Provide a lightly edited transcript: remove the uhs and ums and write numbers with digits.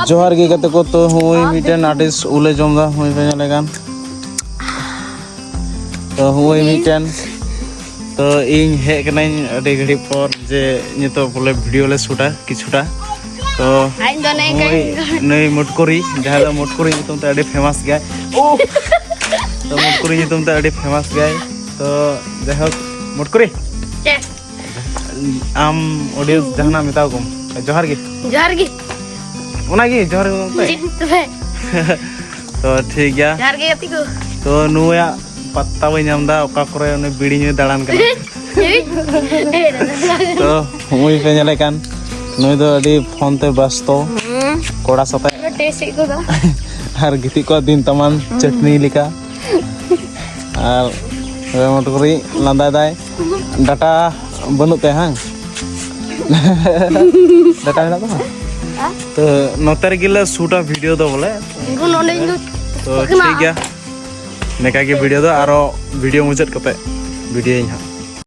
जोहार गे कते को तो हुई मिटेन आर्टिस्ट उले जमदा हुई पे लेगान तो हुई मिटेन तो इन हे कनाइन अडी घड़ी पर जे नितो बोले वीडियो ले शूटा किछुटा तो नई मुटकुरी जहां द मुटकुरी नितुम ते अडी फेमस गाय ओ तो मुटकुरी नितुम ते अडी फेमस गाय तो जहां मुटकुरी आम ऑडियंस जहाना मिताओ गुम जोहार गे ओनागी जोहार पे तो ठीक गया तो नुया पत्ता बई नामदा ओका करे ने बीड़ी नु दालान कना तो हुई पे नेले कान नुई दो अडी फोन ते बस्तो कोड़ा सते आर गिति को दिन तमान चटनी लिका आर मोटकरी लांदा दाय डाटा बनुते हां डाटा ना तो नोतर गिला शूटा वीडियो दो बोले तो ठीक गया नेका के वीडियो दो आरो वीडियो मुचाद कते वीडियो इन हां